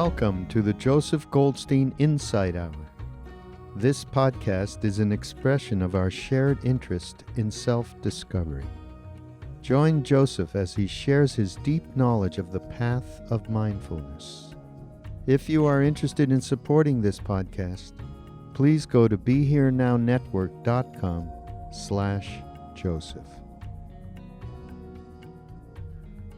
Welcome to the Joseph Goldstein Insight Hour. This podcast is an expression of our shared interest in self-discovery. Join Joseph as he shares his deep knowledge of the path of mindfulness. If you are interested in supporting this podcast, please go to BeHereNowNetwork.com/Joseph.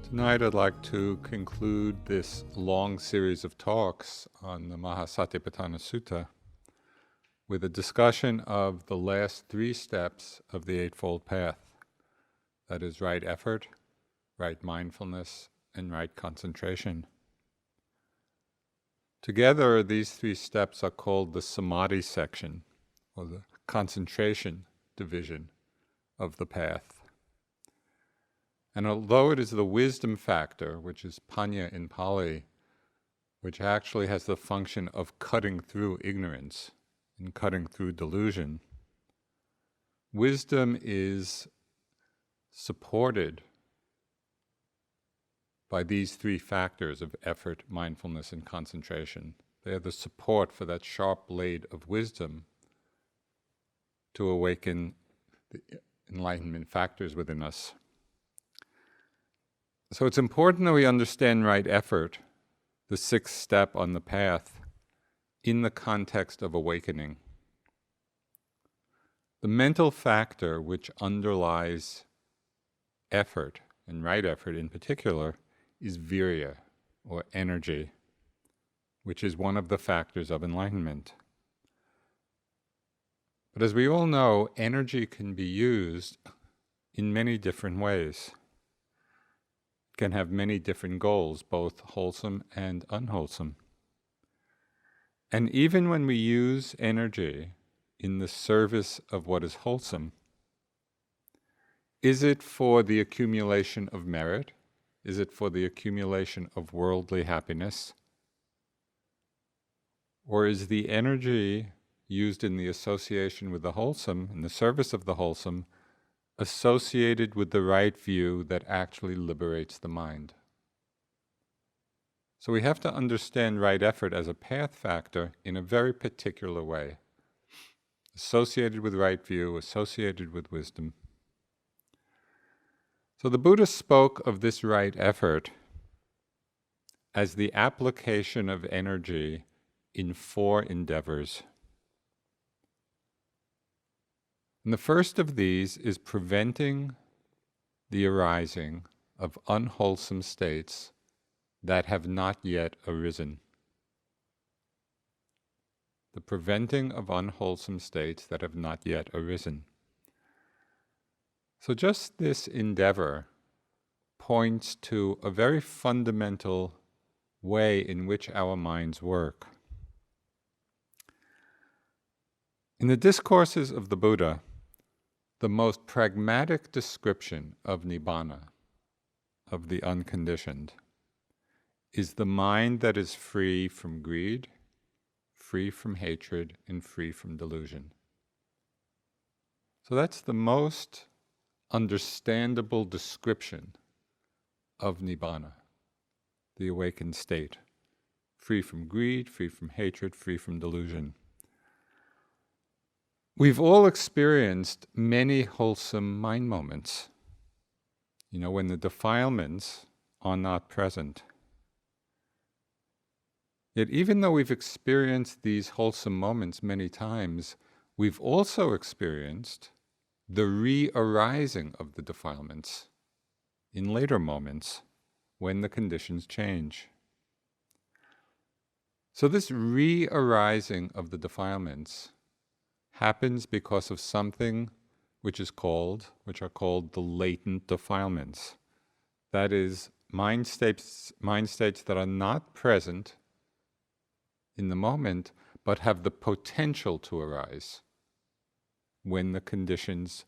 Tonight I'd like to conclude this long series of talks on the Mahasatipatthana Sutta with a discussion of the last 3 steps of the Eightfold Path. That is right effort, right mindfulness, and right concentration. Together, these 3 steps are called the Samadhi Section, or the concentration division of the path. And although it is the wisdom factor, which is panya in Pali, which actually has the function of cutting through ignorance and cutting through delusion, wisdom is supported by these 3 factors of effort, mindfulness, and concentration. They are the support for that sharp blade of wisdom to awaken the enlightenment factors within us. So it's important that we understand right effort, the 6th step on the path, in the context of awakening. The mental factor which underlies effort, and right effort in particular, is virya, or energy, which is one of the factors of enlightenment. But as we all know, energy can be used in many different ways. Can have many different goals, both wholesome and unwholesome. And even when we use energy in the service of what is wholesome, is it for the accumulation of merit? Is it for the accumulation of worldly happiness? Or is the energy used in the association with the wholesome, in the service of the wholesome, associated with the right view that actually liberates the mind? So we have to understand right effort as a path factor in a very particular way, associated with right view, associated with wisdom. So the Buddha spoke of this right effort as the application of energy in 4 endeavors. And the first of these is preventing the arising of unwholesome states that have not yet arisen. The preventing of unwholesome states that have not yet arisen. So just this endeavor points to a very fundamental way in which our minds work. In the discourses of the Buddha, the most pragmatic description of nibbana, of the unconditioned, is the mind that is free from greed, free from hatred, and free from delusion. So that's the most understandable description of nibbana, the awakened state. Free from greed, free from hatred, free from delusion. We've all experienced many wholesome mind moments, when the defilements are not present. Yet even though we've experienced these wholesome moments many times, we've also experienced the re-arising of the defilements in later moments when the conditions change. So this re-arising of the defilements happens because of something which are called the latent defilements. That is, mind states that are not present in the moment, but have the potential to arise when the conditions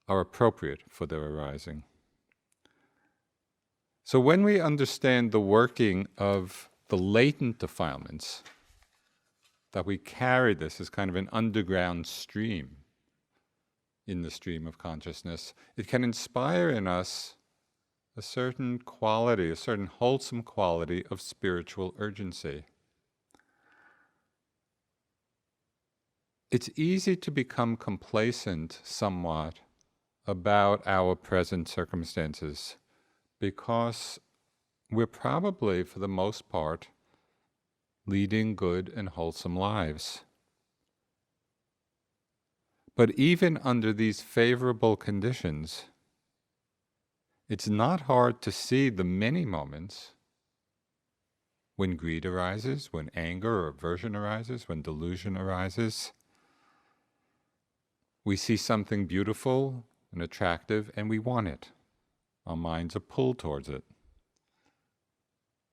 are appropriate for their arising. So when we understand the working of the latent defilements, that we carry this as kind of an underground stream in the stream of consciousness, it can inspire in us a certain quality, a certain wholesome quality of spiritual urgency. It's easy to become complacent somewhat about our present circumstances because we're probably, for the most part, leading good and wholesome lives. But even under these favorable conditions, it's not hard to see the many moments when greed arises, when anger or aversion arises, when delusion arises. We see something beautiful and attractive and we want it. Our minds are pulled towards it.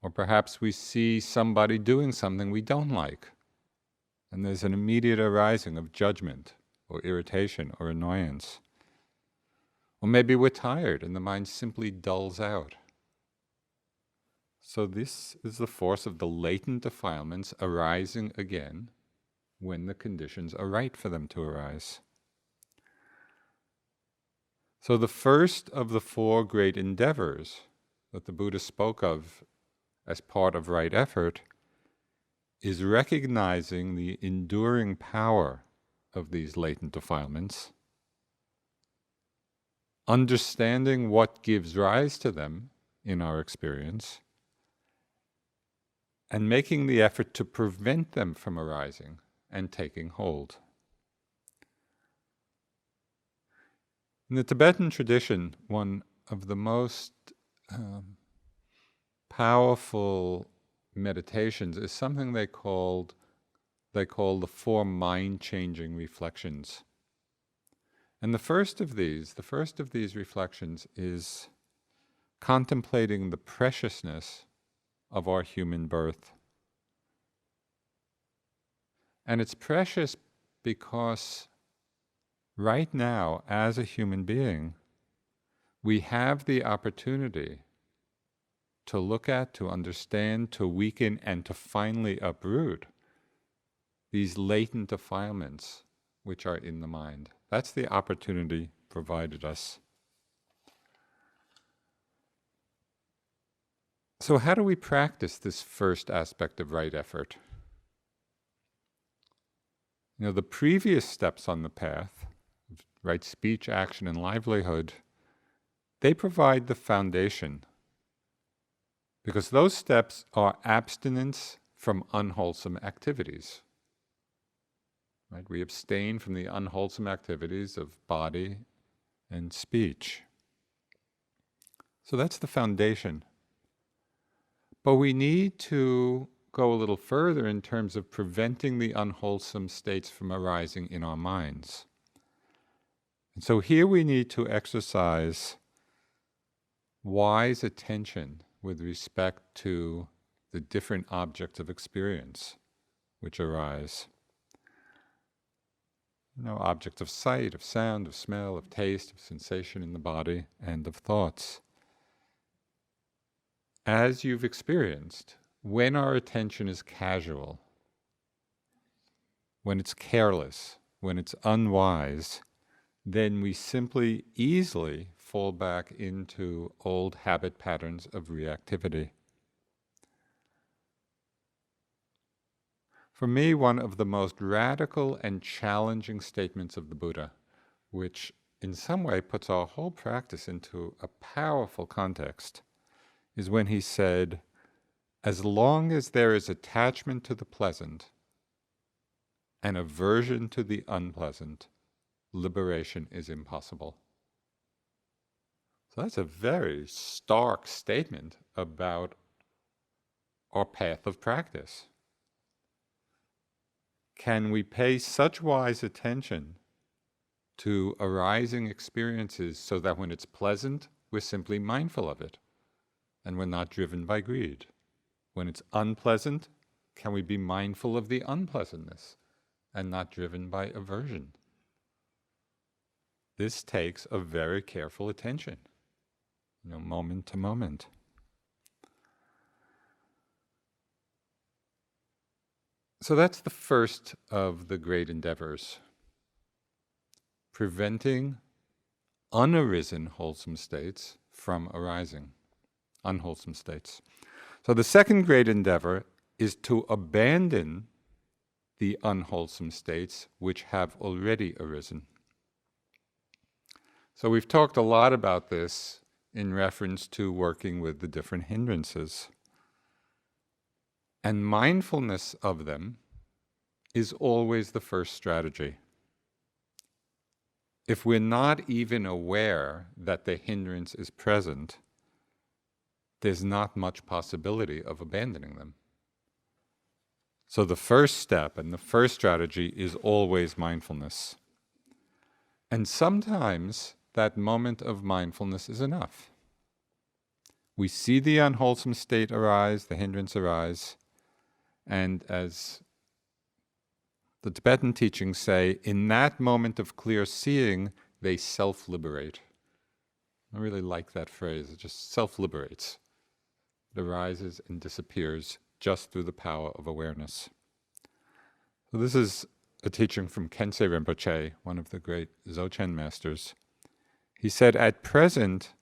Or perhaps we see somebody doing something we don't like, and there's an immediate arising of judgment or irritation or annoyance. Or maybe we're tired and the mind simply dulls out. So this is the force of the latent defilements arising again when the conditions are right for them to arise. So the first of the four great endeavors that the Buddha spoke of as part of right effort is recognizing the enduring power of these latent defilements, understanding what gives rise to them in our experience, and making the effort to prevent them from arising and taking hold. In the Tibetan tradition, one of the most powerful meditations is something they call the four mind-changing reflections. And the first of these reflections is contemplating the preciousness of our human birth. And it's precious because right now, as a human being, we have the opportunity to look at, to understand, to weaken, and to finally uproot these latent defilements which are in the mind. That's the opportunity provided us. So how do we practice this first aspect of right effort? The previous steps on the path, right speech, action, and livelihood, they provide the foundation, because those steps are abstinence from unwholesome activities. Right? We abstain from the unwholesome activities of body and speech. So that's the foundation. But we need to go a little further in terms of preventing the unwholesome states from arising in our minds. And so here we need to exercise wise attention with respect to the different objects of experience which arise. Objects of sight, of sound, of smell, of taste, of sensation in the body, and of thoughts. As you've experienced, when our attention is casual, when it's careless, when it's unwise, then we simply easily fall back into old habit patterns of reactivity. For me, one of the most radical and challenging statements of the Buddha, which in some way puts our whole practice into a powerful context, is when he said, as long as there is attachment to the pleasant and aversion to the unpleasant, liberation is impossible. So that's a very stark statement about our path of practice. Can we pay such wise attention to arising experiences so that when it's pleasant, we're simply mindful of it and we're not driven by greed? When it's unpleasant, can we be mindful of the unpleasantness and not driven by aversion? This takes a very careful attention, moment to moment. So that's the first of the great endeavors, preventing unarisen wholesome states from arising. unwholesome states. So the second great endeavor is to abandon the unwholesome states which have already arisen. So we've talked a lot about this in reference to working with the different hindrances. And mindfulness of them is always the first strategy. If we're not even aware that the hindrance is present, there's not much possibility of abandoning them. So the first step and the first strategy is always mindfulness. And sometimes that moment of mindfulness is enough. We see the unwholesome state arise, the hindrance arise, and as the Tibetan teachings say, in that moment of clear seeing, they self-liberate. I really like that phrase. It just self-liberates. It arises and disappears just through the power of awareness. So this is a teaching from Khyentse Rinpoche, one of the great Dzogchen masters. He said, at present,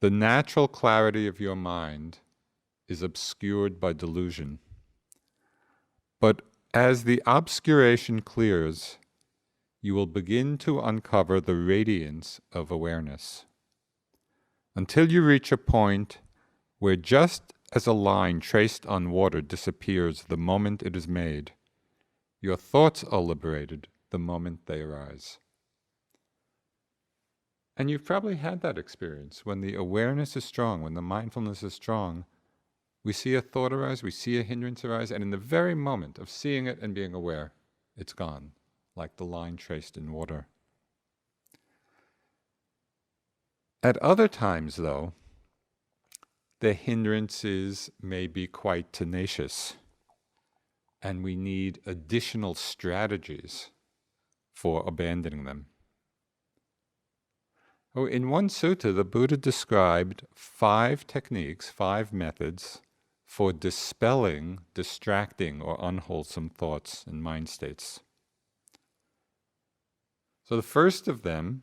the natural clarity of your mind is obscured by delusion. But as the obscuration clears, you will begin to uncover the radiance of awareness, until you reach a point where just as a line traced on water disappears the moment it is made, your thoughts are liberated the moment they arise. And you've probably had that experience. When the awareness is strong, when the mindfulness is strong, we see a thought arise, we see a hindrance arise, and in the very moment of seeing it and being aware, it's gone, like the line traced in water. At other times, though, the hindrances may be quite tenacious, and we need additional strategies for abandoning them. Oh, in one sutta, the Buddha described 5 techniques, 5 methods for dispelling distracting or unwholesome thoughts and mind states. So the first of them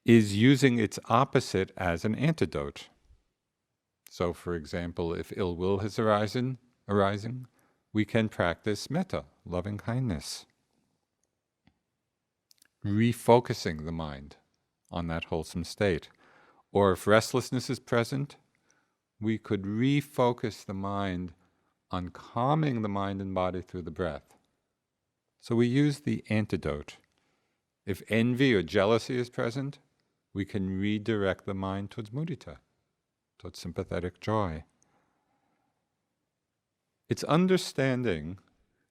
is using its opposite as an antidote. So for example, if ill will is arising, we can practice metta, loving kindness, refocusing the mind on that wholesome state. Or if restlessness is present, we could refocus the mind on calming the mind and body through the breath. So we use the antidote. If envy or jealousy is present, we can redirect the mind towards mudita, towards sympathetic joy. It's understanding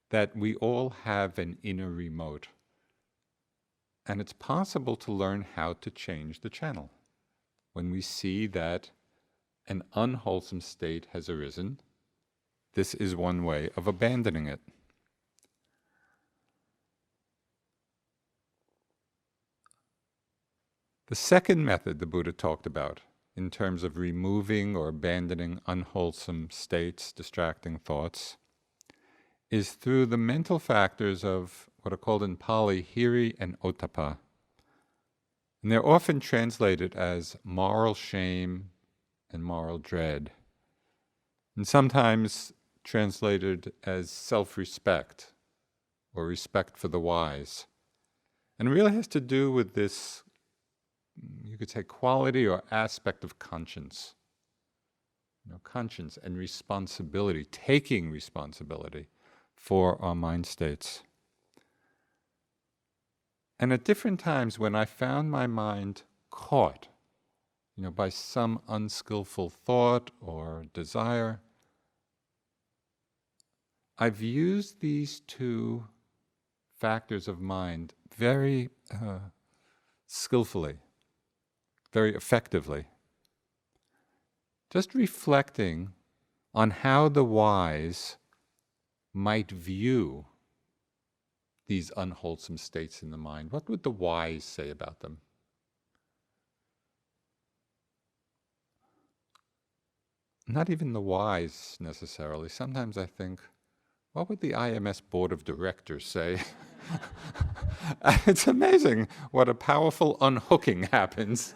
that we all have an inner remote, and it's possible to learn how to change the channel. When we see that an unwholesome state has arisen, this is one way of abandoning it. The second method the Buddha talked about in terms of removing or abandoning unwholesome states, distracting thoughts, is through the mental factors of what are called in Pali hiri and ottappa. And they're often translated as moral shame and moral dread, and sometimes translated as self-respect or respect for the wise. And it really has to do with this, you could say, quality or aspect of conscience. Conscience and responsibility, taking responsibility for our mind states. And at different times when I found my mind caught, by some unskillful thought or desire, I've used these 2 factors of mind very skillfully, very effectively. Just reflecting on how the wise might view these unwholesome states in the mind. What would the wise say about them? Not even the wise necessarily. Sometimes I think, what would the IMS board of directors say? It's amazing what a powerful unhooking happens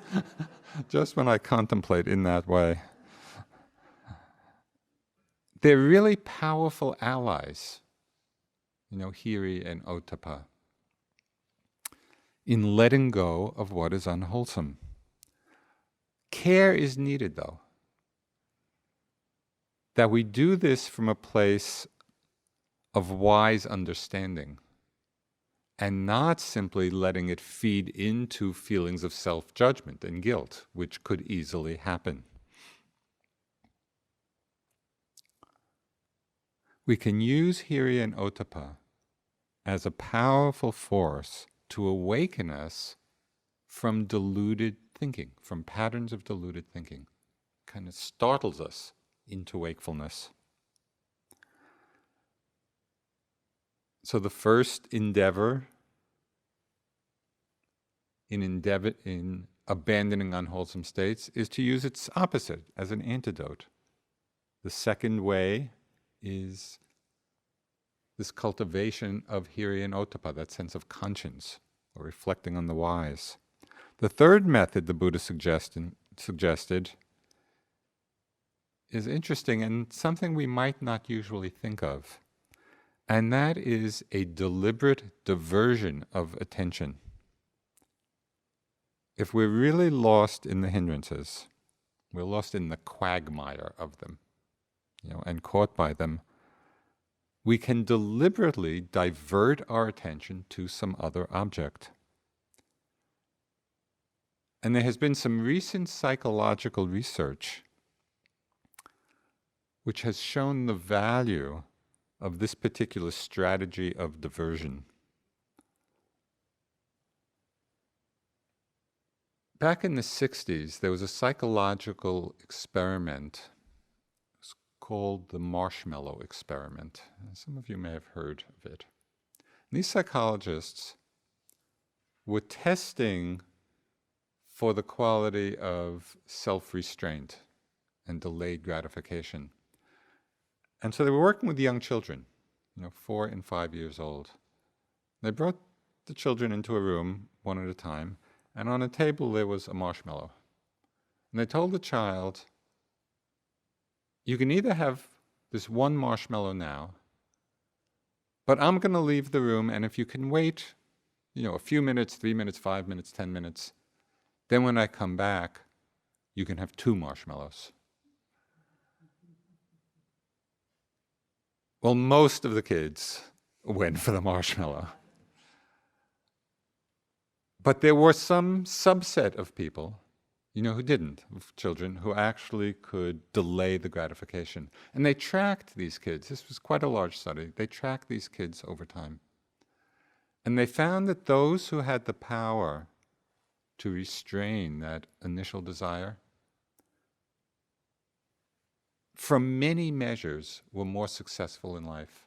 just when I contemplate in that way. they're really powerful allies, hiri and ottappa, in letting go of what is unwholesome. Care is needed, though, that we do this from a place of wise understanding and not simply letting it feed into feelings of self-judgment and guilt, which could easily happen. We can use hiri and ottappa as a powerful force to awaken us from deluded thinking, from patterns of deluded thinking. Kind of startles us into wakefulness. So the first endeavor in abandoning unwholesome states is to use its opposite as an antidote. The second way is this cultivation of hiri and ottappa, that sense of conscience, or reflecting on the wise. The third method the Buddha suggested is interesting and something we might not usually think of, and that is a deliberate diversion of attention. If we're really lost in the hindrances, we're lost in the quagmire of them, and caught by them, we can deliberately divert our attention to some other object. And there has been some recent psychological research which has shown the value of this particular strategy of diversion. Back in the 60s, there was a psychological experiment. It was called the marshmallow experiment. Some of you may have heard of it. And these psychologists were testing for the quality of self-restraint and delayed gratification. And so they were working with young children, 4 and 5 years old. They brought the children into a room, one at a time, and on a table there was a marshmallow. And they told the child, you can either have this one marshmallow now, but I'm going to leave the room, and if you can wait, a few minutes, 3 minutes, 5 minutes, 10 minutes, then when I come back, you can have 2 marshmallows. Well, most of the kids went for the marshmallow. But there were some subset of people, who didn't, of children, who actually could delay the gratification. And they tracked these kids. This was quite a large study. They tracked these kids over time. And they found that those who had the power to restrain that initial desire, from many measures, were more successful in life.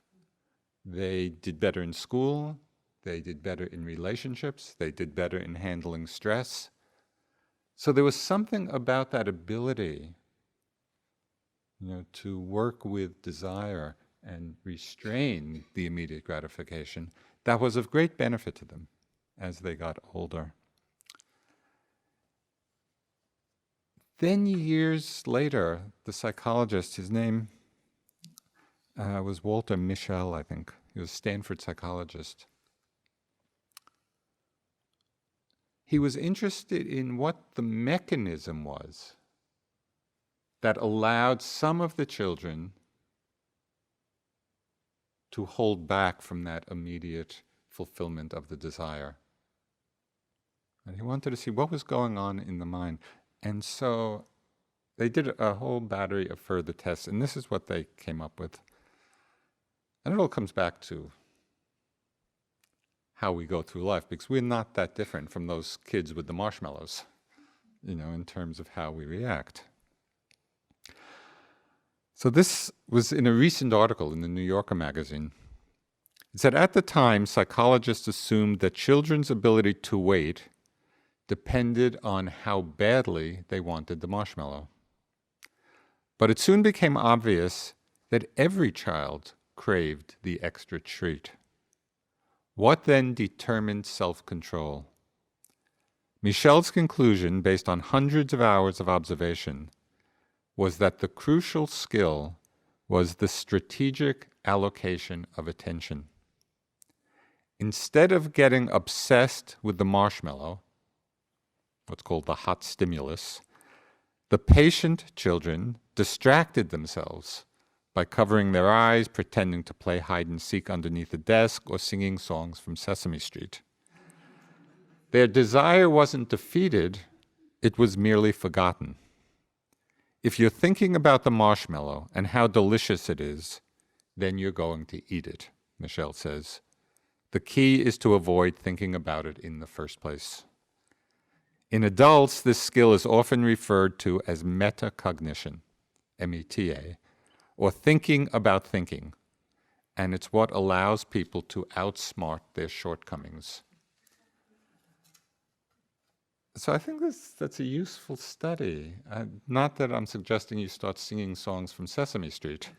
They did better in school, they did better in relationships, they did better in handling stress. So there was something about that ability, to work with desire and restrain the immediate gratification that was of great benefit to them as they got older. Then years later, the psychologist, his name was Walter Mischel, I think. He was a Stanford psychologist. He was interested in what the mechanism was that allowed some of the children to hold back from that immediate fulfillment of the desire. And he wanted to see what was going on in the mind. And so they did a whole battery of further tests, and this is what they came up with. And it all comes back to how we go through life, because we're not that different from those kids with the marshmallows, in terms of how we react. So this was in a recent article in the New Yorker magazine. It said, at the time, psychologists assumed that children's ability to wait depended on how badly they wanted the marshmallow. But it soon became obvious that every child craved the extra treat. What then determined self-control? Michel's conclusion, based on hundreds of hours of observation, was that the crucial skill was the strategic allocation of attention. Instead of getting obsessed with the marshmallow, what's called the hot stimulus, the patient children distracted themselves by covering their eyes, pretending to play hide and seek underneath a desk, or singing songs from Sesame Street. Their desire wasn't defeated, it was merely forgotten. If you're thinking about the marshmallow and how delicious it is, then you're going to eat it, Michelle says. The key is to avoid thinking about it in the first place. In adults, this skill is often referred to as metacognition, M-E-T-A, or thinking about thinking, and it's what allows people to outsmart their shortcomings. So I think that's a useful study. Not that I'm suggesting you start singing songs from Sesame Street,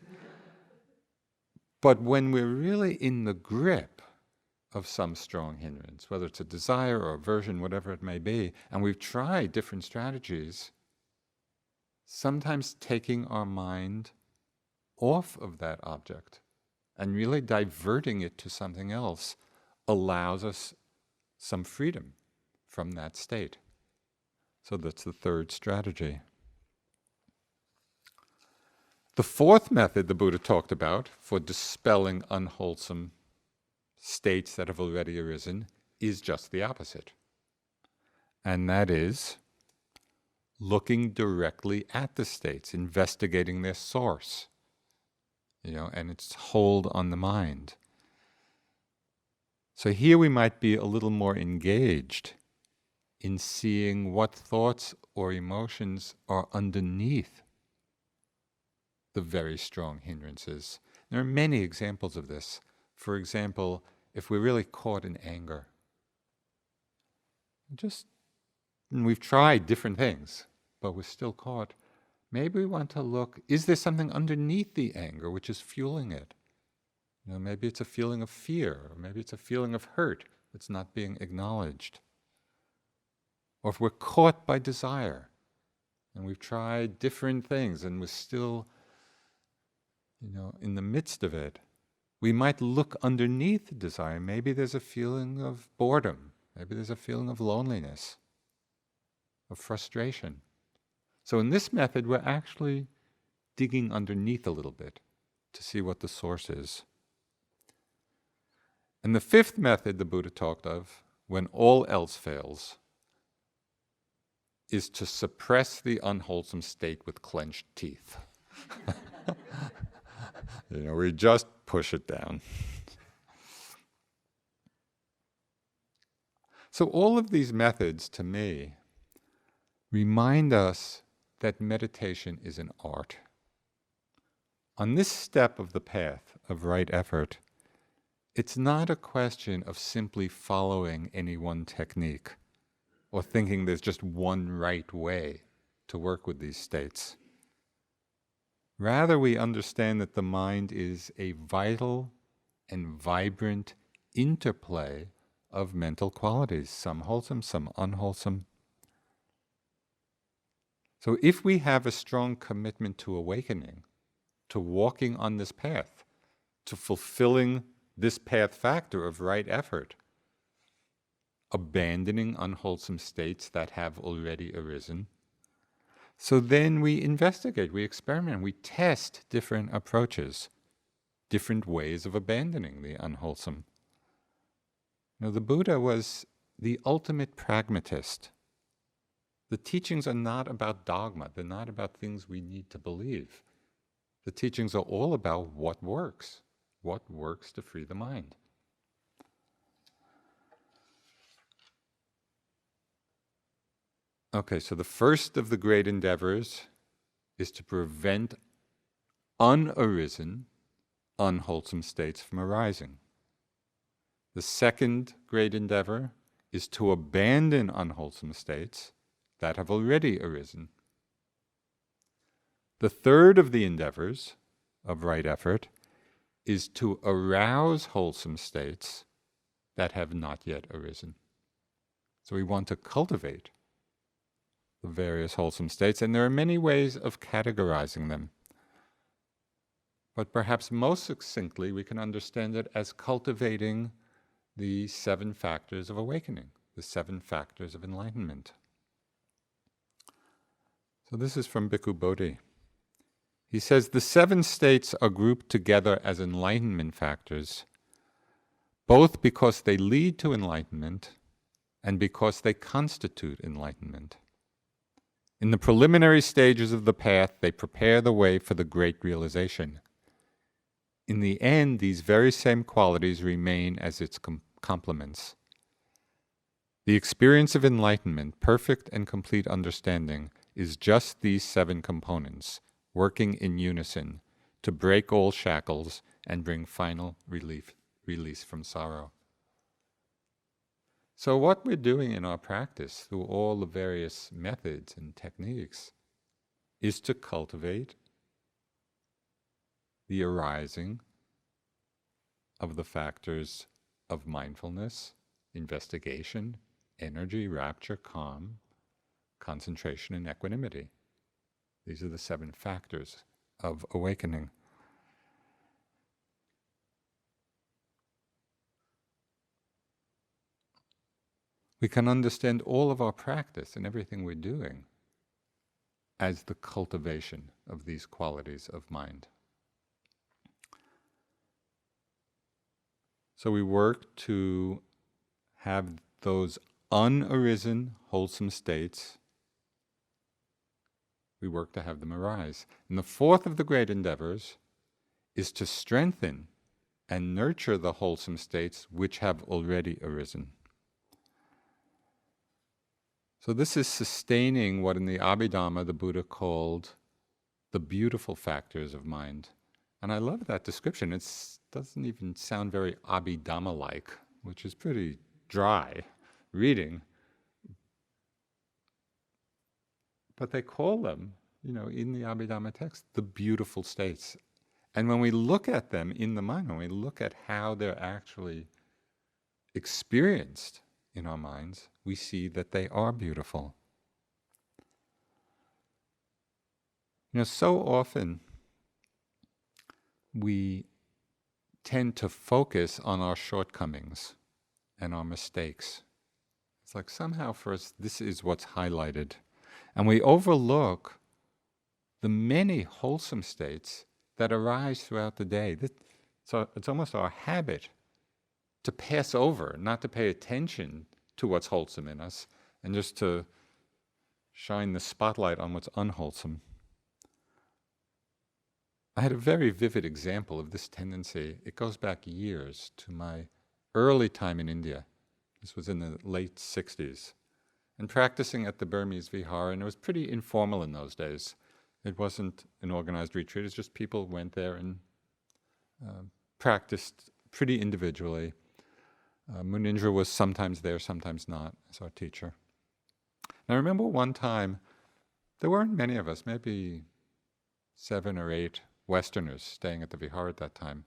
but when we're really in the grip of some strong hindrance, whether it's a desire or aversion, whatever it may be, and we've tried different strategies, sometimes taking our mind off of that object and really diverting it to something else allows us some freedom from that state. So that's the third strategy. The fourth method the Buddha talked about for dispelling unwholesome states that have already arisen is just the opposite. And that is looking directly at the states, investigating their source, and its hold on the mind. So here we might be a little more engaged in seeing what thoughts or emotions are underneath the very strong hindrances. There are many examples of this. For example, if we're really caught in anger, and we've tried different things, but we're still caught, maybe we want to look, is there something underneath the anger which is fueling it? Maybe it's a feeling of fear, or maybe it's a feeling of hurt that's not being acknowledged. Or if we're caught by desire, and we've tried different things, and we're still, in the midst of it, we might look underneath the desire. Maybe there's a feeling of boredom. Maybe there's a feeling of loneliness, of frustration. So in this method, we're actually digging underneath a little bit to see what the source is. And the fifth method the Buddha talked of, when all else fails, is to suppress the unwholesome state with clenched teeth. We just push it down. So all of these methods, to me, remind us that meditation is an art. On this step of the path of right effort, it's not a question of simply following any one technique or thinking there's just one right way to work with these states. Rather, we understand that the mind is a vital and vibrant interplay of mental qualities, some wholesome, some unwholesome. So if we have a strong commitment to awakening, to walking on this path, to fulfilling this path factor of right effort, abandoning unwholesome states that have already arisen, so then we investigate, we experiment, we test different approaches, different ways of abandoning the unwholesome. The Buddha was the ultimate pragmatist. The teachings are not about dogma. They're not about things we need to believe. The teachings are all about what works to free the mind. Okay, so the first of the great endeavors is to prevent unarisen, unwholesome states from arising. The second great endeavor is to abandon unwholesome states that have already arisen. The third of the endeavors of right effort is to arouse wholesome states that have not yet arisen. So we want to cultivate the various wholesome states, and there are many ways of categorizing them. But perhaps most succinctly, we can understand it as cultivating the 7 factors of awakening, the 7 factors of enlightenment. So this is from Bhikkhu Bodhi. He says, the 7 states are grouped together as enlightenment factors, both because they lead to enlightenment and because they constitute enlightenment. In the preliminary stages of the path, they prepare the way for the great realization. In the end, these very same qualities remain as its complements. The experience of enlightenment, perfect and complete understanding, is just these 7 components, working in unison to break all shackles and bring final release from sorrow. So what we're doing in our practice through all the various methods and techniques is to cultivate the arising of the factors of mindfulness, investigation, energy, rapture, calm, concentration, and equanimity. These are the 7 factors of awakening. We can understand all of our practice and everything we're doing as the cultivation of these qualities of mind. So we work to have those unarisen, wholesome states. We work to have them arise. And the 4th of the great endeavors is to strengthen and nurture the wholesome states which have already arisen. So this is sustaining what in the Abhidhamma the Buddha called the beautiful factors of mind. And I love that description. It doesn't even sound very Abhidhamma-like, which is pretty dry reading. But they call them, in the Abhidhamma text, the beautiful states. And when we look at them in the mind, when we look at how they're actually experienced in our minds, we see that they are beautiful. So often we tend to focus on our shortcomings and our mistakes. It's like somehow for us, this is what's highlighted. And we overlook the many wholesome states that arise throughout the day. So it's almost our habit to pass over, not to pay attention to what's wholesome in us, and just to shine the spotlight on what's unwholesome. I had a very vivid example of this tendency. It goes back years to my early time in India. This was in the late 60s. And practicing at the Burmese Vihara, and it was pretty informal in those days. It wasn't an organized retreat, it's just people went there and practiced pretty individually. Munindra was sometimes there, sometimes not, as our teacher. And I remember one time, there weren't many of us, maybe 7 or 8 Westerners staying at the Vihara at that time.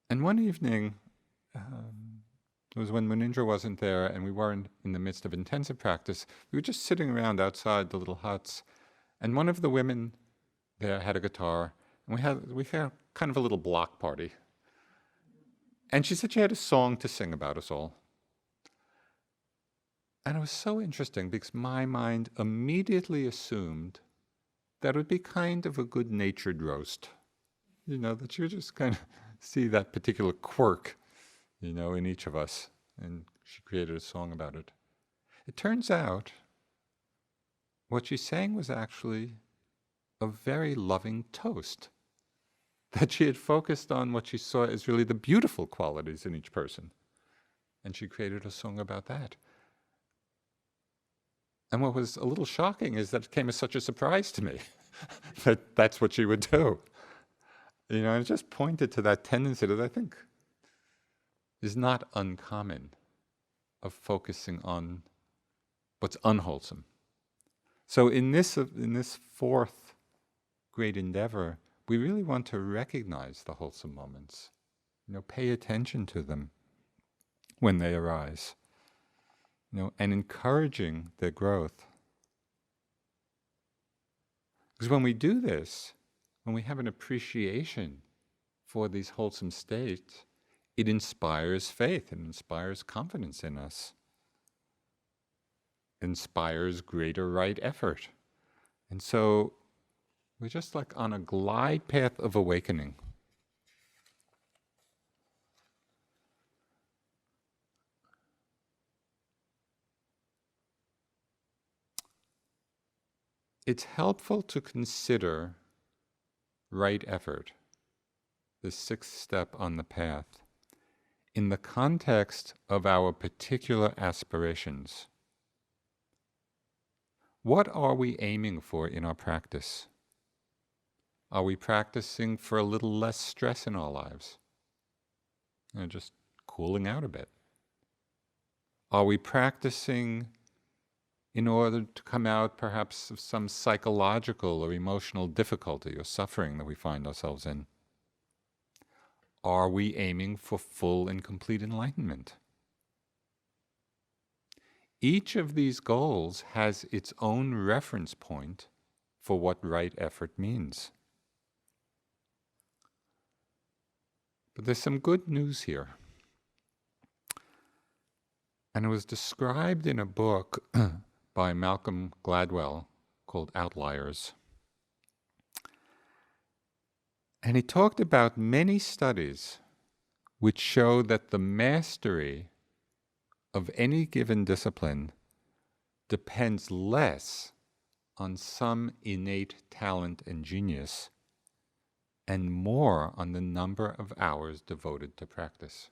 And one evening, it was when Munindra wasn't there and we weren't in the midst of intensive practice, we were just sitting around outside the little huts, and one of the women there had a guitar, and we had kind of a little block party. And she said she had a song to sing about us all. And it was so interesting because my mind immediately assumed that it would be kind of a good-natured roast. That you just kind of see that particular quirk, in each of us. And she created a song about it. It turns out what she sang was actually a very loving toast. That she had focused on what she saw as really the beautiful qualities in each person. And she created a song about that. And what was a little shocking is that it came as such a surprise to me that that's what she would do. And it just pointed to that tendency that I think is not uncommon, of focusing on what's unwholesome. So in this 4th great endeavor, we really want to recognize the wholesome moments, pay attention to them when they arise, and encouraging their growth. Because when we do this, when we have an appreciation for these wholesome states, it inspires faith and inspires confidence in us, inspires greater right effort. And so we're just like on a glide path of awakening. It's helpful to consider right effort, the sixth step on the path, in the context of our particular aspirations. What are we aiming for in our practice? Are we practicing for a little less stress in our lives? Just cooling out a bit. Are we practicing in order to come out perhaps of some psychological or emotional difficulty or suffering that we find ourselves in? Are we aiming for full and complete enlightenment? Each of these goals has its own reference point for what right effort means. But there's some good news here. And it was described in a book by Malcolm Gladwell called Outliers. And he talked about many studies which show that the mastery of any given discipline depends less on some innate talent and genius and more on the number of hours devoted to practice.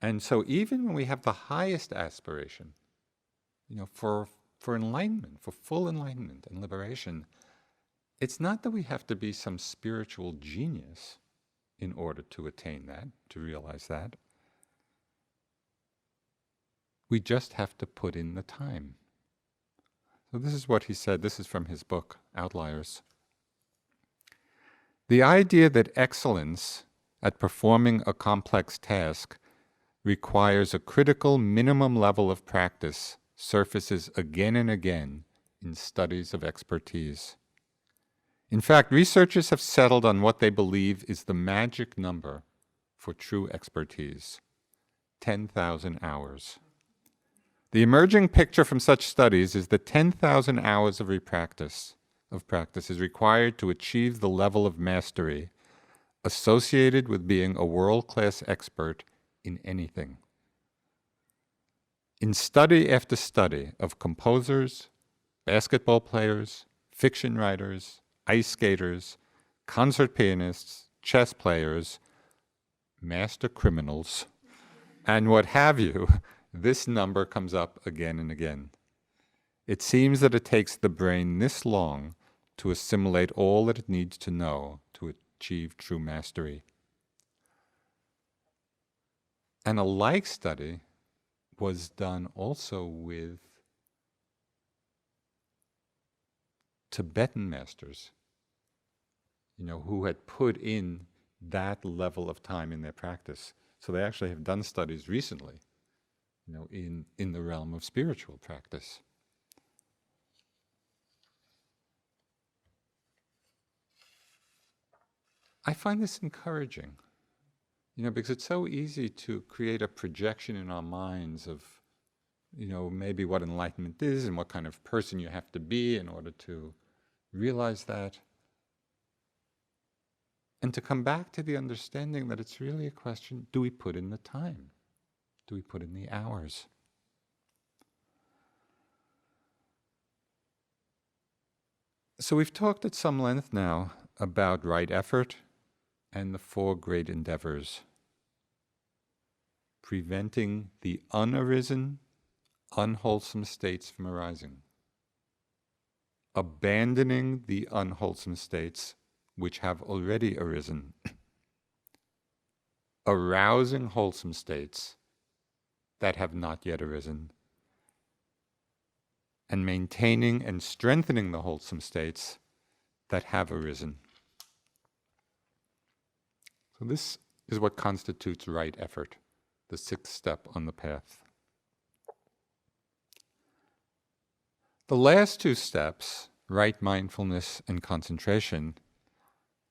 And so even when we have the highest aspiration, for enlightenment, for full enlightenment and liberation, it's not that we have to be some spiritual genius in order to attain that, to realize that. We just have to put in the time. So this is what he said. This is from his book, Outliers. The idea that excellence at performing a complex task requires a critical minimum level of practice surfaces again and again in studies of expertise. In fact, researchers have settled on what they believe is the magic number for true expertise: 10,000 hours. The emerging picture from such studies is that 10,000 hours of practice is required to achieve the level of mastery associated with being a world-class expert in anything. In study after study of composers, basketball players, fiction writers, ice skaters, concert pianists, chess players, master criminals, and what have you, this number comes up again and again. It seems that it takes the brain this long to assimilate all that it needs to know to achieve true mastery. And a like study was done also with Tibetan masters, who had put in that level of time in their practice. So they actually have done studies recently, in the realm of spiritual practice. I find this encouraging, because it's so easy to create a projection in our minds of, maybe what enlightenment is and what kind of person you have to be in order to realize that. And to come back to the understanding that it's really a question, do we put in the time? Do we put in the hours? So we've talked at some length now about right effort and the four great endeavors: preventing the unarisen, unwholesome states from arising, abandoning the unwholesome states which have already arisen, arousing wholesome states that have not yet arisen, and maintaining and strengthening the wholesome states that have arisen. So this is what constitutes right effort, the sixth step on the path. The last two steps right mindfulness, and concentration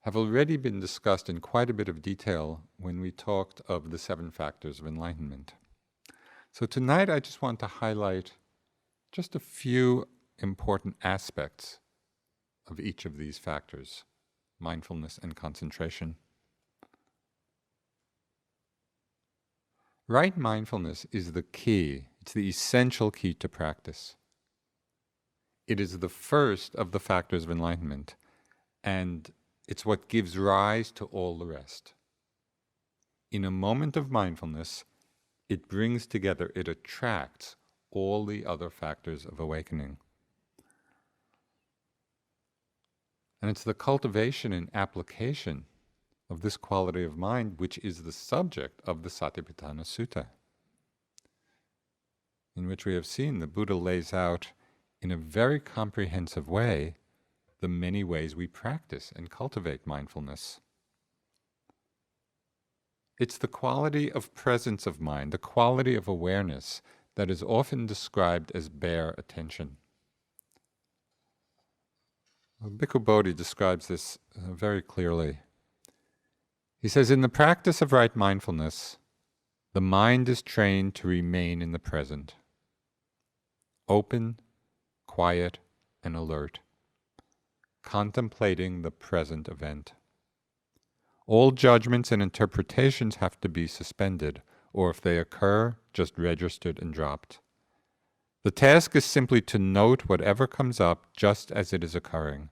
have already been discussed in quite a bit of detail when we talked of the 7 factors of enlightenment. So tonight I just want to highlight just a few important aspects of each of these factors, mindfulness and concentration. Right mindfulness is the key, it's the essential key to practice. It is the first of the factors of enlightenment, and it's what gives rise to all the rest. In a moment of mindfulness, it brings together, it attracts all the other factors of awakening. And it's the cultivation and application of this quality of mind which is the subject of the Satipatthana Sutta, in which we have seen the Buddha lays out in a very comprehensive way the many ways we practice and cultivate mindfulness. It's the quality of presence of mind, the quality of awareness that is often described as bare attention. Bhikkhu Bodhi describes this very clearly. He says, in the practice of right mindfulness, the mind is trained to remain in the present, open, quiet, and alert, contemplating the present event. All judgments and interpretations have to be suspended, or if they occur, just registered and dropped. The task is simply to note whatever comes up just as it is occurring,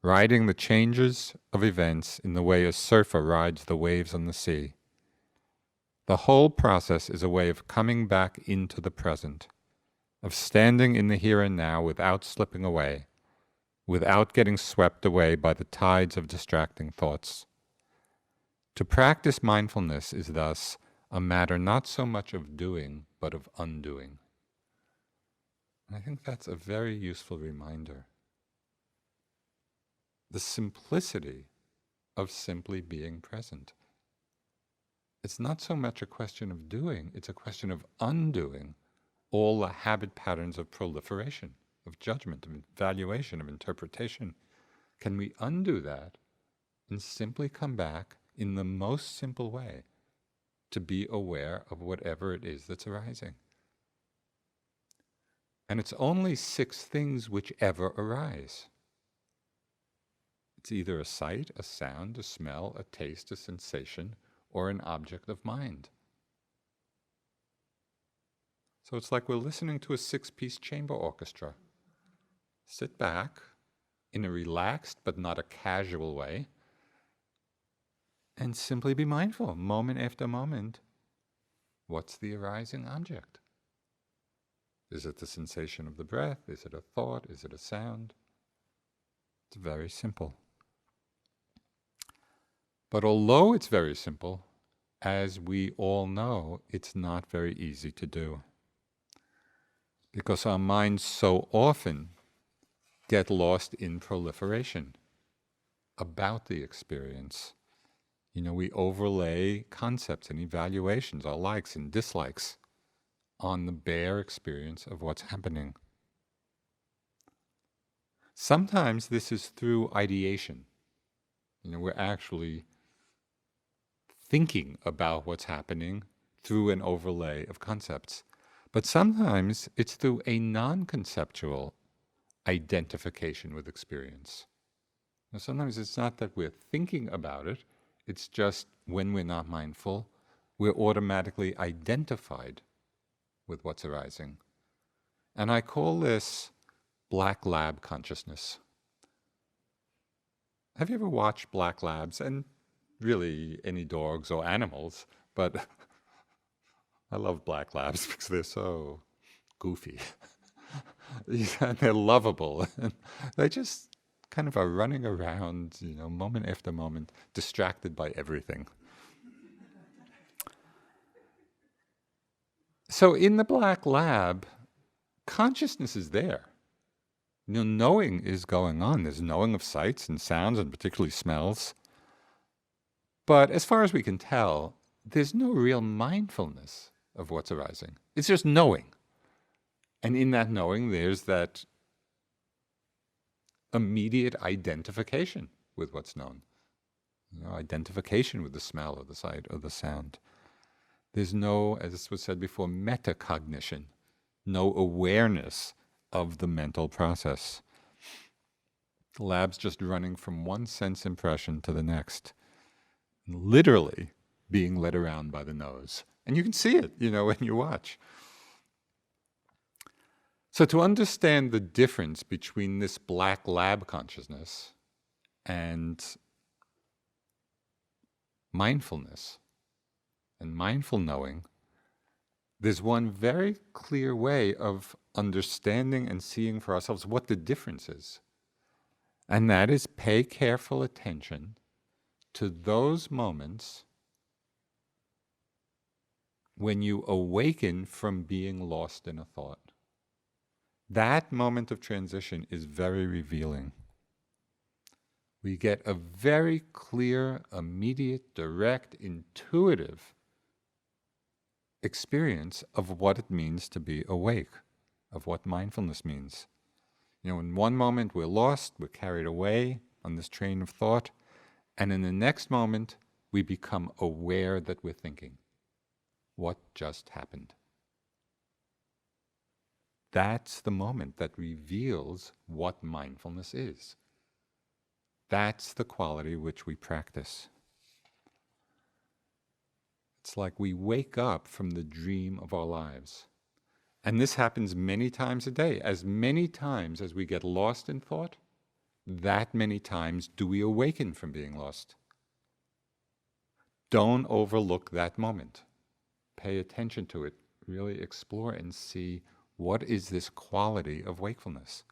riding the changes of events in the way a surfer rides the waves on the sea. The whole process is a way of coming back into the present, of standing in the here and now without slipping away, without getting swept away by the tides of distracting thoughts. To practice mindfulness is thus a matter not so much of doing, but of undoing. And I think that's a very useful reminder. The simplicity of simply being present. It's not so much a question of doing, it's a question of undoing all the habit patterns of proliferation, of judgment, of evaluation, of interpretation. Can we undo that and simply come back in the most simple way to be aware of whatever it is that's arising? And it's only 6 things which ever arise. It's either a sight, a sound, a smell, a taste, a sensation, or an object of mind. So it's like we're listening to a 6-piece chamber orchestra. Sit back in a relaxed but not a casual way and simply be mindful, moment after moment. What's the arising object? Is it the sensation of the breath? Is it a thought? Is it a sound? It's very simple. But although it's very simple, as we all know, it's not very easy to do. Because our minds so often get lost in proliferation about the experience. We overlay concepts and evaluations, our likes and dislikes, on the bare experience of what's happening. Sometimes this is through ideation. We're actually thinking about what's happening through an overlay of concepts. But sometimes it's through a non-conceptual identification with experience. Now, sometimes it's not that we're thinking about it, it's just when we're not mindful, we're automatically identified with what's arising. And I call this black lab consciousness. Have you ever watched black labs? And really any dogs or animals, but I love black labs because they're so goofy. And they're lovable. And they just kind of are running around, moment after moment, distracted by everything. So in the black lab, consciousness is there. Knowing is going on. There's knowing of sights and sounds and particularly smells. But as far as we can tell, there's no real mindfulness of what's arising. It's just knowing. And in that knowing, there's that immediate identification with what's known. Identification with the smell or the sight or the sound. There's no, as was said before, metacognition, no awareness of the mental process. The lab's just running from one sense impression to the next, literally being led around by the nose. And you can see it, when you watch. So to understand the difference between this black lab consciousness and mindfulness and mindful knowing, there's one very clear way of understanding and seeing for ourselves what the difference is. And that is pay careful attention to those moments when you awaken from being lost in a thought. That moment of transition is very revealing. We get a very clear, immediate, direct, intuitive experience of what it means to be awake, of what mindfulness means. In one moment we're lost, we're carried away on this train of thought, and in the next moment we become aware that we're thinking. What just happened? That's the moment that reveals what mindfulness is. That's the quality which we practice. It's like we wake up from the dream of our lives. And this happens many times a day. As many times as we get lost in thought, that many times do we awaken from being lost. Don't overlook that moment. Pay attention to it. Really explore and see, what is this quality of wakefulness?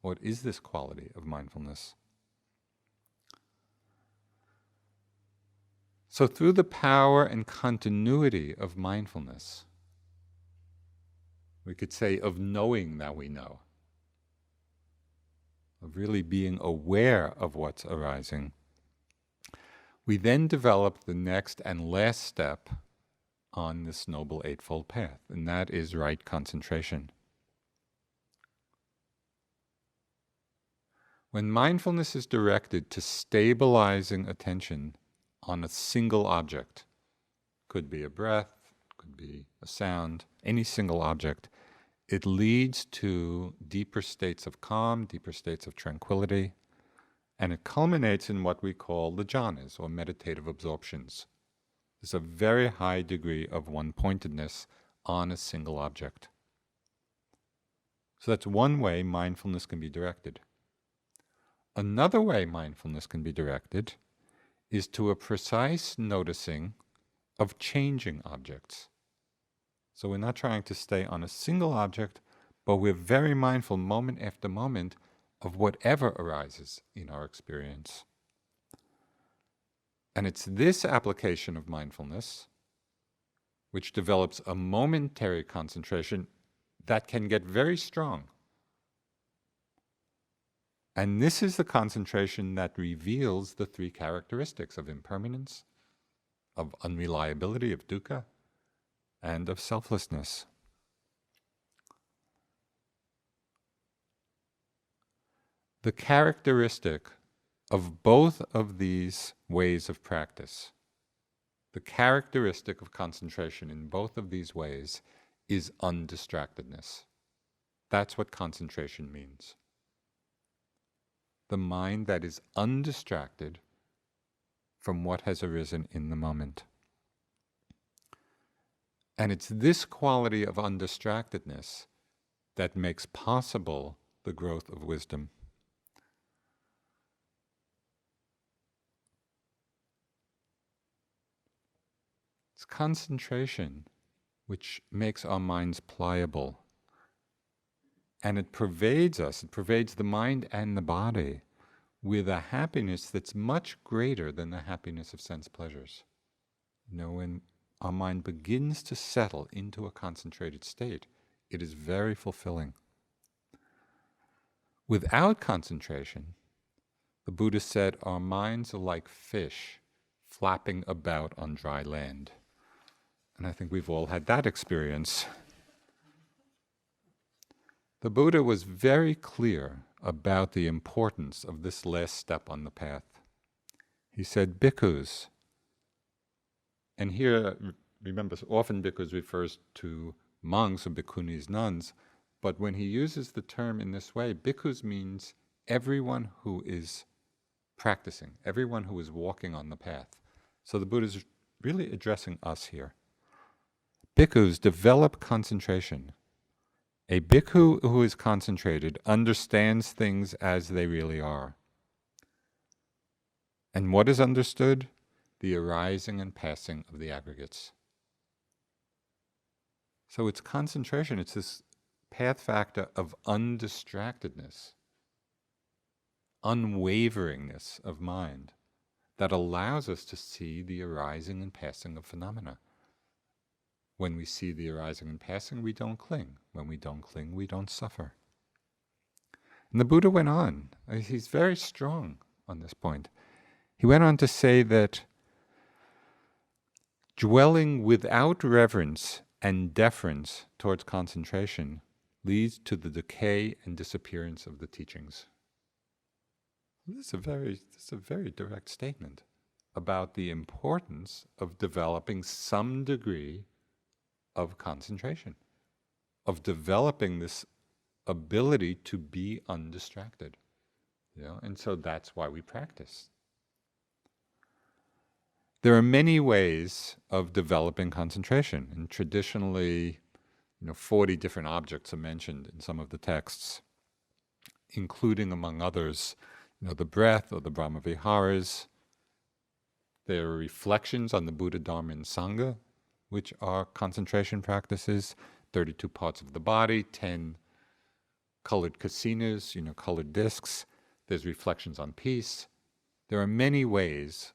What is this quality of mindfulness? So through the power and continuity of mindfulness, we could say of knowing that we know, of really being aware of what's arising, we then develop the next and last step on this noble Eightfold Path, and that is right concentration. When mindfulness is directed to stabilizing attention on a single object, could be a breath, could be a sound, any single object, it leads to deeper states of calm, deeper states of tranquility, and it culminates in what we call the jhanas, or meditative absorptions. There's a very high degree of one-pointedness on a single object. So that's one way mindfulness can be directed. Another way mindfulness can be directed is to a precise noticing of changing objects. So we're not trying to stay on a single object, but we're very mindful moment after moment of whatever arises in our experience. And it's this application of mindfulness which develops a momentary concentration that can get very strong. And this is the concentration that reveals the three characteristics of impermanence, of unreliability, of dukkha, and of selflessness. The characteristic of both of these ways of practice, the characteristic of concentration in both of these ways is undistractedness. That's what concentration means. The mind that is undistracted from what has arisen in the moment. And it's this quality of undistractedness that makes possible the growth of wisdom. It's concentration which makes our minds pliable. And it pervades us, it pervades the mind and the body with a happiness that's much greater than the happiness of sense pleasures. When our mind begins to settle into a concentrated state, it is very fulfilling. Without concentration, the Buddha said, our minds are like fish flapping about on dry land. And I think we've all had that experience. The Buddha was very clear about the importance of this last step on the path. He said, bhikkhus, and here, remember, often bhikkhus refers to monks or bhikkhunis, nuns, but when he uses the term in this way, bhikkhus means everyone who is practicing, everyone who is walking on the path. So the Buddha is really addressing us here. Bhikkhus, develop concentration. A bhikkhu who is concentrated understands things as they really are. And what is understood? The arising and passing of the aggregates. So it's concentration, it's this path factor of undistractedness, unwaveringness of mind that allows us to see the arising and passing of phenomena. When we see the arising and passing, we don't cling. When we don't cling, we don't suffer. And the Buddha went on. He's very strong on this point. He went on to say that dwelling without reverence and deference towards concentration leads to the decay and disappearance of the teachings. This is a very direct statement about the importance of developing some degree of concentration, of developing this ability to be undistracted. And so that's why we practice. There are many ways of developing concentration, and traditionally, 40 different objects are mentioned in some of the texts, including, among others, the breath or the Brahmaviharas. There are reflections on the Buddha, Dharma, and Sangha, which are concentration practices, 32 parts of the body, 10 colored kasinas, colored discs. There's reflections on peace. There are many ways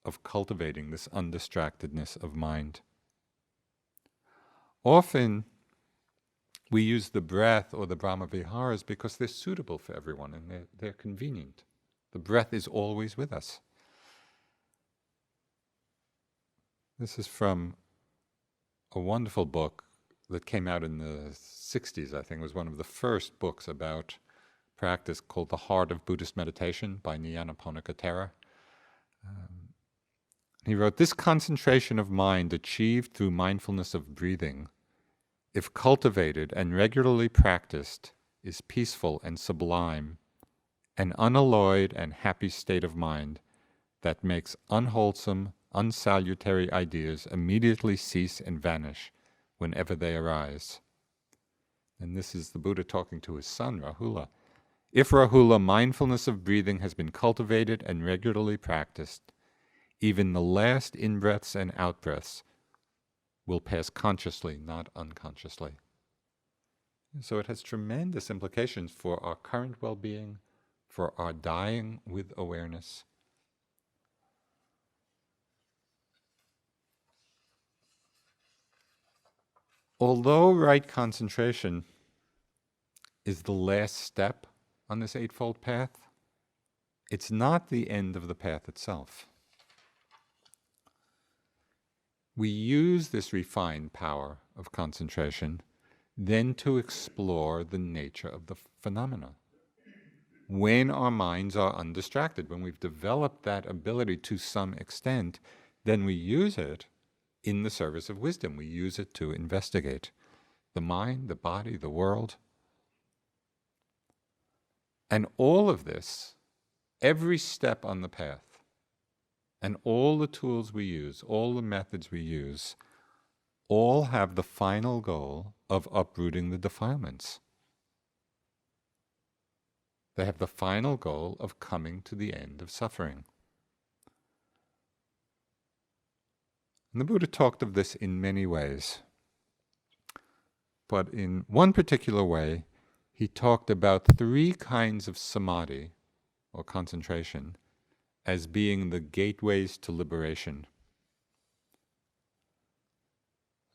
of cultivating this undistractedness of mind. Often, we use the breath or the Brahmaviharas because they're suitable for everyone and they're convenient. The breath is always with us. This is from a wonderful book that came out in the 60s, I think. It was one of the first books about practice, called The Heart of Buddhist Meditation by Nyanaponika Thera. He wrote, this concentration of mind achieved through mindfulness of breathing, if cultivated and regularly practiced, is peaceful and sublime, an unalloyed and happy state of mind that makes unwholesome, unsalutary ideas immediately cease and vanish whenever they arise. And this is the Buddha talking to his son, Rahula. If, Rahula, mindfulness of breathing has been cultivated and regularly practiced, even the last in-breaths and out-breaths will pass consciously, not unconsciously. So it has tremendous implications for our current well-being, for our dying with awareness. Although right concentration is the last step on this Eightfold Path, it's not the end of the path itself. We use this refined power of concentration then to explore the nature of the phenomena. When our minds are undistracted, when we've developed that ability to some extent, then we use it in the service of wisdom. We use it to investigate the mind, the body, the world. And all of this, every step on the path, and all the tools we use, all the methods we use, all have the final goal of uprooting the defilements. They have the final goal of coming to the end of suffering. And the Buddha talked of this in many ways. But in one particular way, he talked about 3 kinds of samadhi, or concentration, as being the gateways to liberation.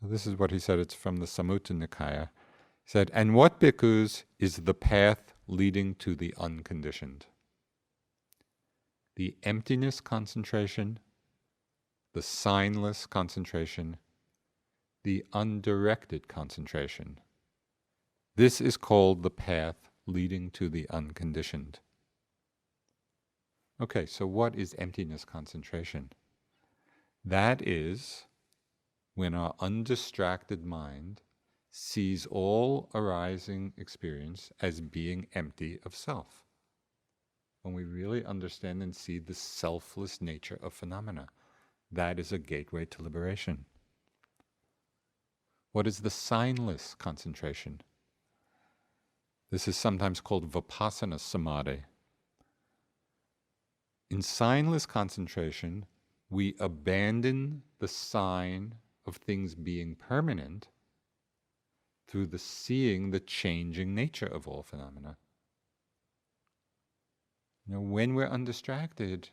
This is what he said. It's from the Samutta Nikaya. He said, and what, bhikkhus, is the path leading to the unconditioned? The emptiness concentration, the signless concentration, the undirected concentration. This is called the path leading to the unconditioned. Okay, so what is emptiness concentration? That is when our undistracted mind sees all arising experience as being empty of self. When we really understand and see the selfless nature of phenomena, that is a gateway to liberation. What is the signless concentration? This is sometimes called vipassana samadhi. In signless concentration, we abandon the sign of things being permanent through the seeing the changing nature of all phenomena. When we're undistracted,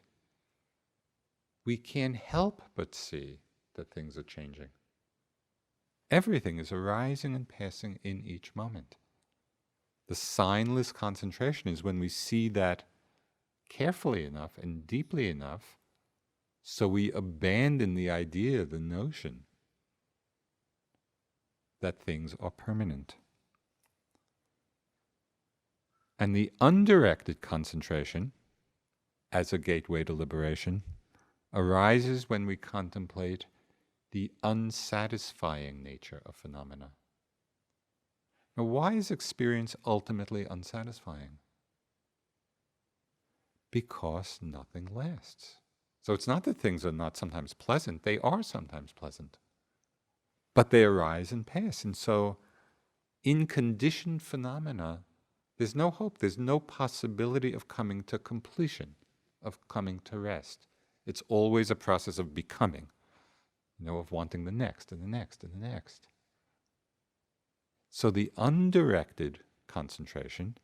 we can't help but see that things are changing. Everything is arising and passing in each moment. The signless concentration is when we see that carefully enough and deeply enough, so we abandon the idea, the notion, that things are permanent. And the undirected concentration, as a gateway to liberation, arises when we contemplate the unsatisfying nature of phenomena. Now, why is experience ultimately unsatisfying? Because nothing lasts. So it's not that things are not sometimes pleasant, they are sometimes pleasant. But they arise and pass. And so in conditioned phenomena, there's no hope, there's no possibility of coming to completion, of coming to rest. It's always a process of becoming, of wanting the next and the next and the next. So the undirected concentration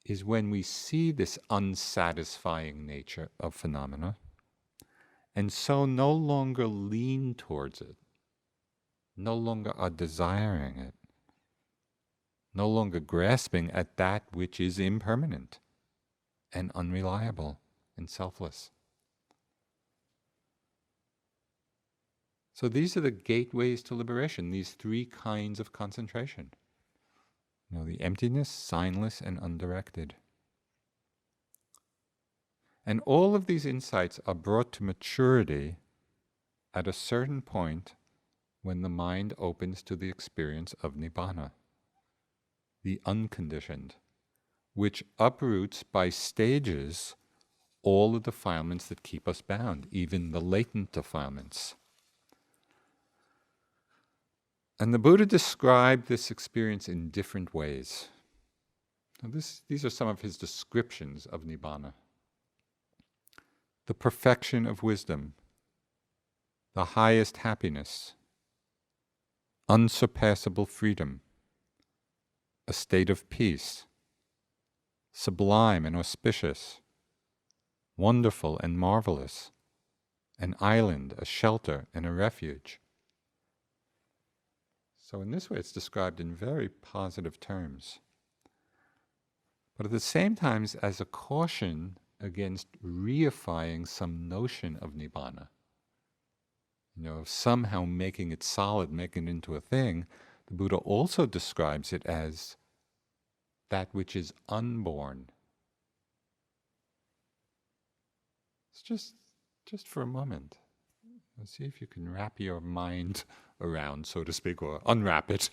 is when we see this unsatisfying nature of phenomena, and so no longer lean towards it, no longer are desiring it, no longer grasping at that which is impermanent and unreliable and selfless. So these are the gateways to liberation, these three kinds of concentration. The emptiness, signless, and undirected. And all of these insights are brought to maturity at a certain point when the mind opens to the experience of Nibbana, the unconditioned, which uproots by stages all the defilements that keep us bound, even the latent defilements. And the Buddha described this experience in different ways. Now these are some of his descriptions of Nibbana. The perfection of wisdom, the highest happiness, unsurpassable freedom, a state of peace, sublime and auspicious, wonderful and marvelous, an island, a shelter, and a refuge. So in this way it's described in very positive terms. But at the same time as a caution against reifying some notion of Nibbana, of somehow making it solid, making it into a thing, the Buddha also describes it as that which is unborn. It's just for a moment. Let's see if you can wrap your mind around, so to speak, or unwrap it.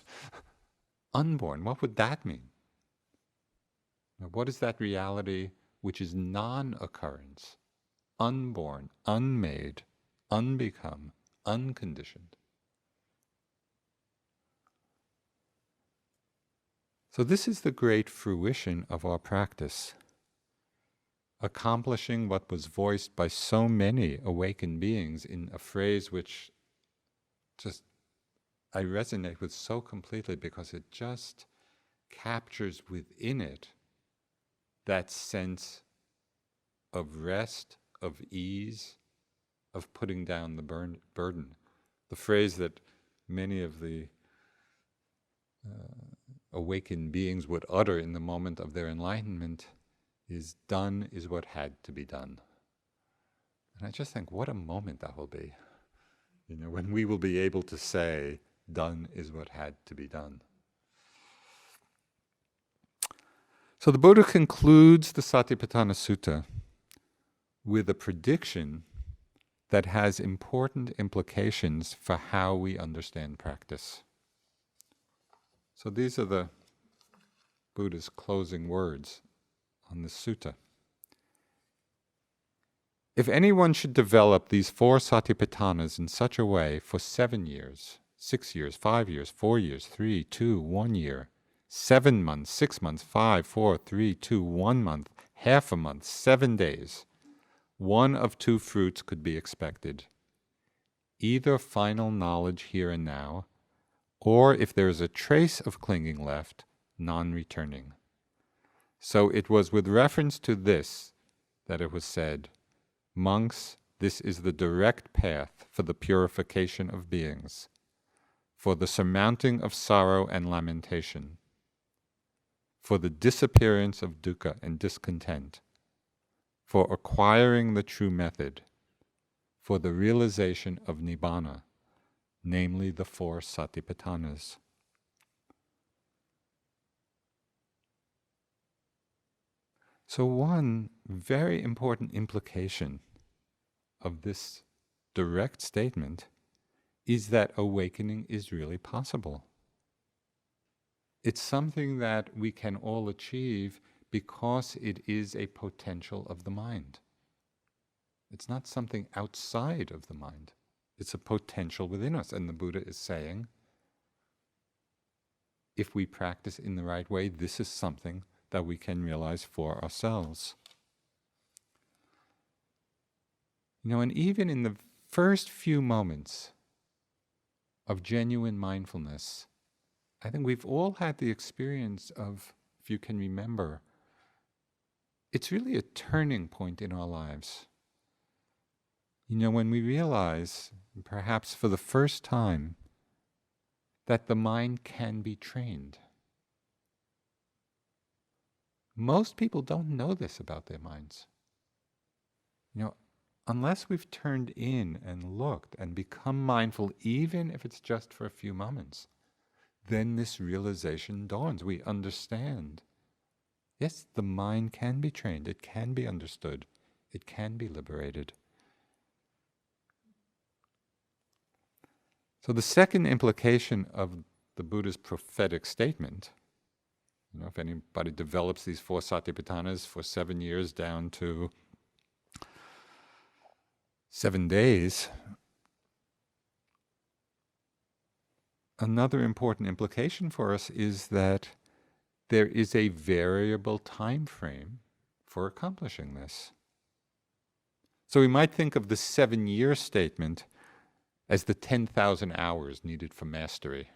Unborn, what would that mean? Now, what is that reality which is non-occurrence, unborn, unmade, unbecome, unconditioned? So this is the great fruition of our practice, accomplishing what was voiced by so many awakened beings in a phrase which just I resonate with so completely, because it just captures within it that sense of rest, of ease, of putting down the burden. The phrase that many of the awakened beings would utter in the moment of their enlightenment is, "Done is what had to be done." And I just think, what a moment that will be, when we will be able to say, "Done is what had to be done." So the Buddha concludes the Satipatthana Sutta with a prediction that has important implications for how we understand practice. So these are the Buddha's closing words on the sutta. If anyone should develop these 4 satipatthanas in such a way for 7 years, 6 years, 5 years, 4 years, 3, 2, 1 year, 7 months, 6 months, 5, 4, 3, 2, 1 month, half a month, 7 days, one of 2 fruits could be expected. Either final knowledge here and now, or if there is a trace of clinging left, non-returning. So it was with reference to this that it was said, "Monks, this is the direct path for the purification of beings, for the surmounting of sorrow and lamentation, for the disappearance of dukkha and discontent, for acquiring the true method, for the realization of nibbana, namely the 4 satipatthanas." So one very important implication of this direct statement is that awakening is really possible. It's something that we can all achieve because it is a potential of the mind. It's not something outside of the mind. It's a potential within us. And the Buddha is saying, if we practice in the right way, this is something that we can realize for ourselves. And even in the first few moments of genuine mindfulness, I think we've all had the experience of, if you can remember, it's really a turning point in our lives. When we realize, perhaps for the first time, that the mind can be trained. Most people don't know this about their minds. Unless we've turned in and looked and become mindful, even if it's just for a few moments, then this realization dawns. We understand. Yes, the mind can be trained. It can be understood. It can be liberated. So the second implication of the Buddha's prophetic statement, if anybody develops these 4 satipatthanas for 7 years down to 7 days, another important implication for us is that there is a variable time frame for accomplishing this. So we might think of the 7-year statement as the 10,000 hours needed for mastery.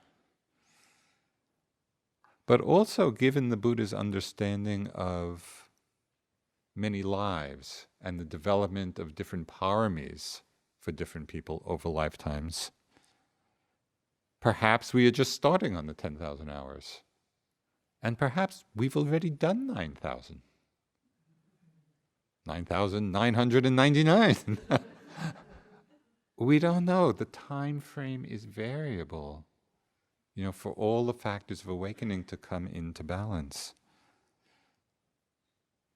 But also, given the Buddha's understanding of many lives and the development of different paramis for different people over lifetimes, perhaps we are just starting on the 10,000 hours. And perhaps we've already done 9,000. 9,999. We don't know. The time frame is variable, for all the factors of awakening to come into balance.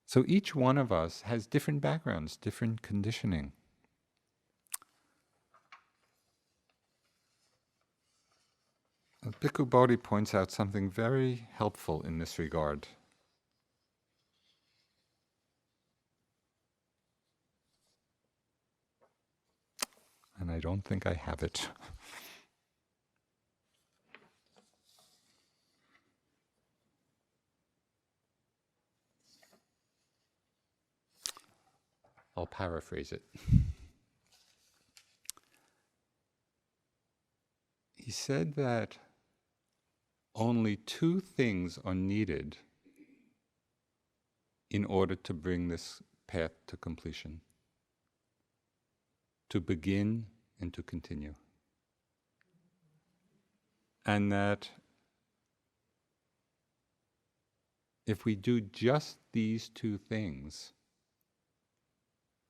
So each one of us has different backgrounds, different conditioning. Bhikkhu Bodhi points out something very helpful in this regard. And I don't think I have it. I'll paraphrase it. He said that only 2 things are needed in order to bring this path to completion: to begin and to continue. And that if we do just these 2 things,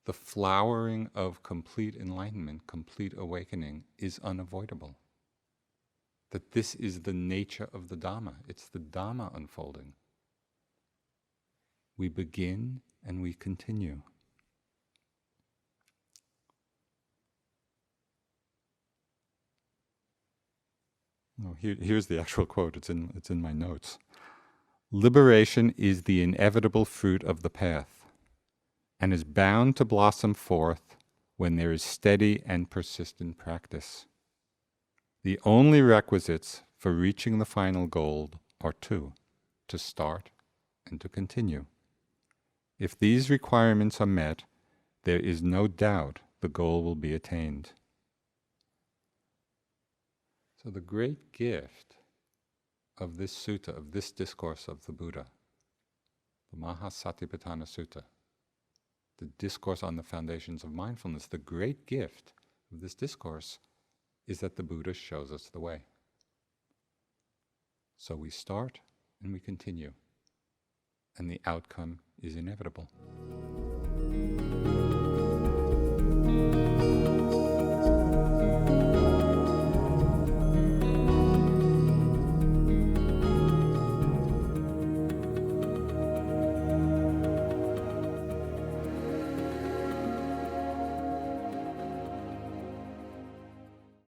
the flowering of complete enlightenment, complete awakening is unavoidable. That this is the nature of the Dhamma. It's the Dhamma unfolding. we begin and we continue. Oh, here's the actual quote. It's in my notes. Liberation is the inevitable fruit of the path, and is bound to blossom forth when there is steady and persistent practice. The only requisites for reaching the final goal are two: to start and to continue. If these requirements are met, there is no doubt the goal will be attained. So the great gift of this sutta, of this discourse of the Buddha, the Mahasatipatthana Sutta, the discourse on the foundations of mindfulness, the great gift of this discourse is that the Buddha shows us the way. So we start and we continue, and the outcome is inevitable.